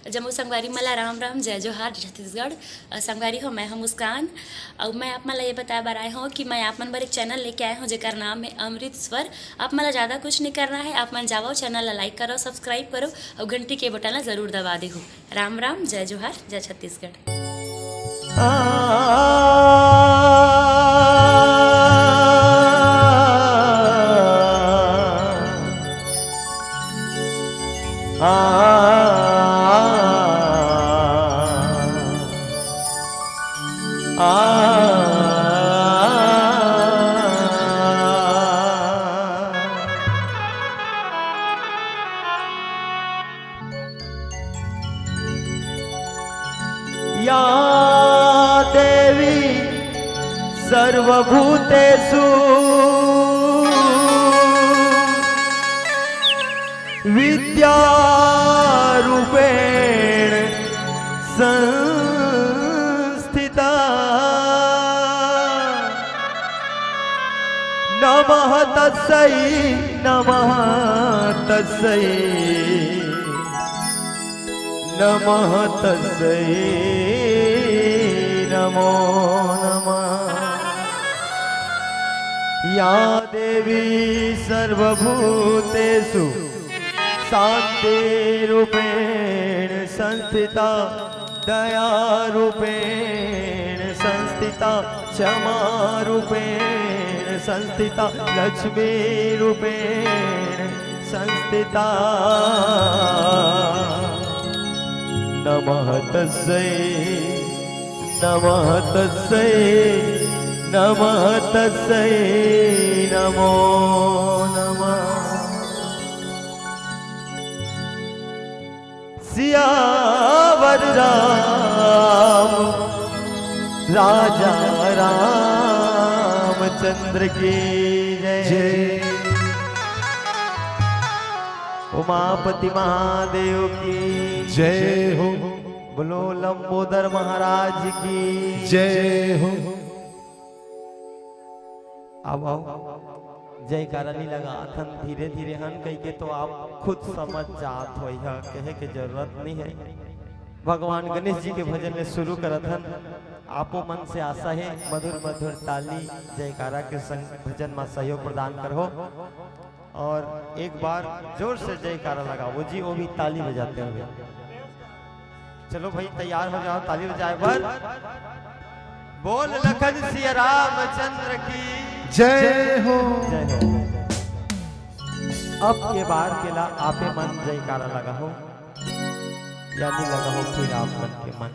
जम्मू संगवारी मला राम राम जय जोहार छत्तीसगढ़। संगवारी हो मैं हूँ मुस्कान और मैं आप मला ये बताया बार आए हूँ कि मैं आप मन बर एक चैनल लेके आए हूँ जेकर नाम है अमृत स्वर। आप मला ज़्यादा कुछ नहीं करना है, आप मन जाओ चैनल ला लाइक करो, सब्सक्राइब करो और घंटी के बटन ला ज़रूर दबा दे हो। राम राम जय जोहार जय छत्तीसगढ़। या देवी सर्वभूतेषु विद्यारूपेण संस्थिता नमः तस्यै नमः तस्यै नमः तस्यै नमो नमः। या देवी सर्वभूतेषु शान्तिरूपेण संस्थिता दयारूपेण संस्थिता क्षमारूपेण संस्थिता लक्ष्मीरूपेण संस्थिता नमः तस्यै नमः तस्यै नमः तस्यै नमो नमः। सियावर राम राजा रामचंद्र की जय। उमापति महादेव की जय हो। बोलो लंबोदर महाराज की जय हो। अब आओ जयकारा नहीं लगा थन धीरे धीरे हन कह के तो आप खुद समझ जात हो, कहे के जरूरत नहीं है। भगवान गणेश जी के भजन में शुरू करत हन, आपो मन से आशा है मधुर मधुर ताली जयकारा के संग भजन में सहयोग प्रदान करो और एक बार जोर से जयकारा लगाओ जी, वो भी ताली बजाते हुए। चलो भाई तैयार हो जाओ, ताली बजाए बर बोल लखन सिया रामचंद्र की जय हो। जय हो। अब के बार के ला आपे मन जयकारा लगा हो यानी लगा हो फिर आप मन के मन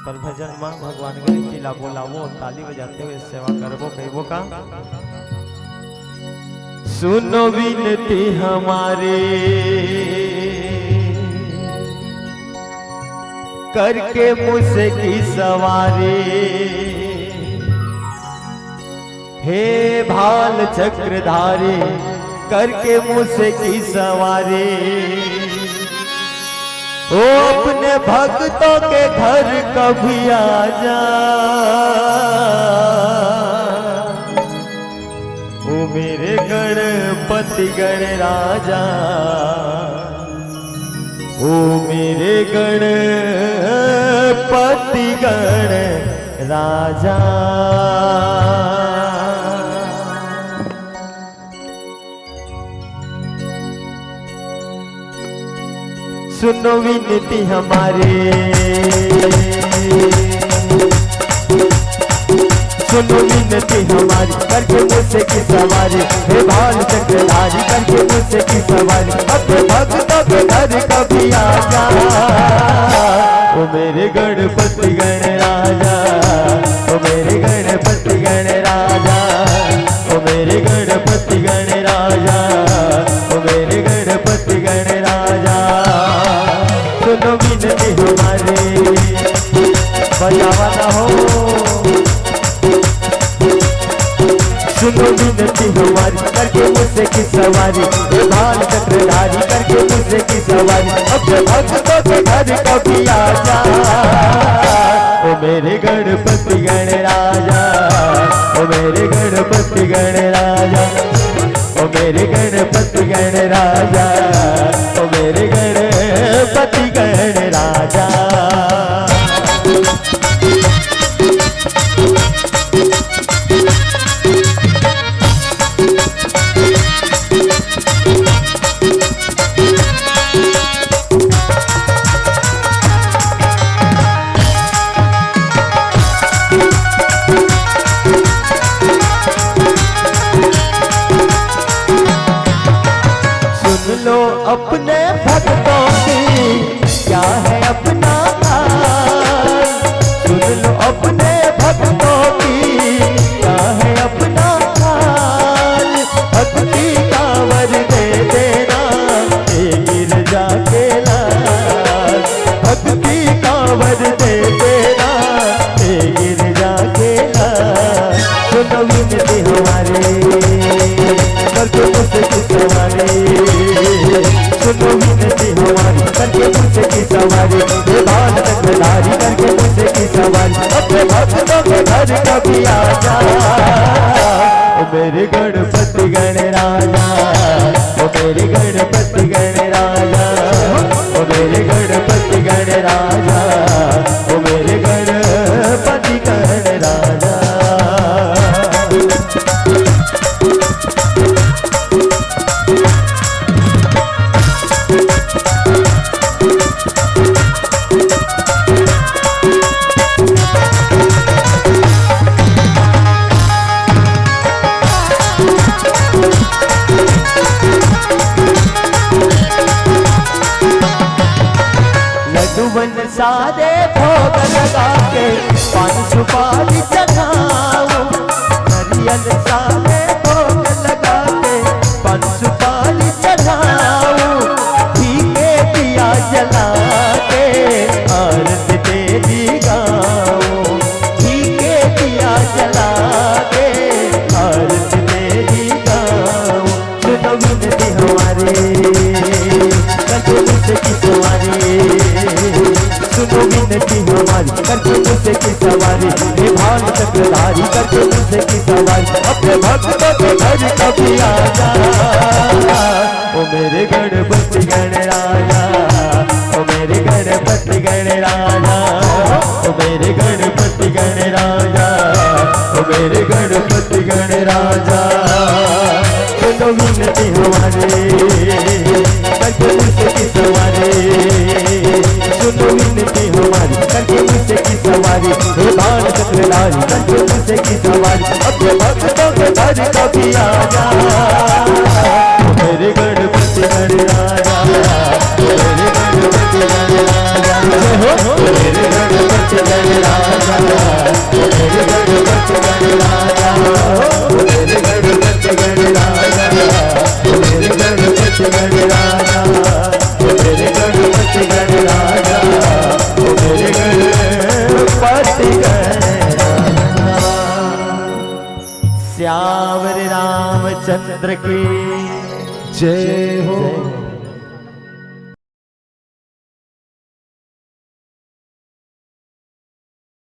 पर भजन माँ भगवान गणेश जी ला बोलावो, ताली बजाते हुए सेवा करबो कहबो का। सुनो विनती हमारे करके मुझसे की सवारी, हे भाल चक्रधारी करके मुझसे की सवारी। ओ अपने भक्तों के घर कभी आ जा, ओ मेरे गणपति गणराजा, ओ मेरे गणपति गणराजा। सुनो विनती हमारे, सुनो विनती हमारी करके मुझसे की सवारी, हे भाल चक्रधारी करके मुझसे की सवारी। अपने भक्तों के घर कभी आ जा, ओ मेरे गणपति गणराजा, ओ मेरे गणपति गणराजा, ओ मेरे गणपति गणराजा, ओ मेरे गणपति गणराजा। सुनो विनती हमारे बजावा ना हो, सुनो विनती हमारी करके मुझसे की सवारी, हे भाल चक्रधारी करके मुझसे की सवारी। अपने भक्तों के घर कभी आ जा, ओ मेरे गणपति गणराजा, ओ मेरे गणपति गणराजा, ओ मेरे गणपति गणराजा, ओ मेरे गणपति गणराजा। सवारी, हे भान चक्रधारी करके मुझसे की सवारी, अपने भक्तों के घर कभी आ जा। ओ मेरे गणपति गणराजा, ओ मेरे गणपति गणराजा, ओ मेरे गणपति गणराजा, ओ मेरे गणपति गणराजा। लड्डूवन सादे भोग लगा के पान सुपारी चढ़ाऊं, नरियल सादे भोग लगा के पान सुपारी चढ़ाऊं, फीके दिया जला के आरती तेरी गाऊं, फीके दिया जला के आरती तेरी गाऊं। सुनो विनती हमारी करके मुझसे की सवारी, सुनो विनती हमारी करके मुझसे की सवारी, हे भान चक्रधारी करके मुझसे की सवारी, अपने भक्तों के घर कभी आ जा। ओ मेरे गणपति गणराजा, ओ मेरे गणपति गणराजा, ओ मेरे गणपति गणराजा, ओ मेरे गणपति गणराजा। सुनो विनती हमारी करके मुझसे की सवारी, सुनो विनती हमारी करके मुझसे की सवारी, हे भान चक्रधारी करके मुझसे की सवारी, अपने भक्तों के घर कभी आ जा। मेरे गणपति गणराजा, मेरे गणपति गणराजा, मेरे गणपति गणराजा, मेरे गणपति गणराजा, मेरे गणपति गणराजा, मेरे गणपति गणराजा, मेरे गणपति गणराजा, मेरे गणपति गणराजा। श्याम रामचंद्र की जय हो।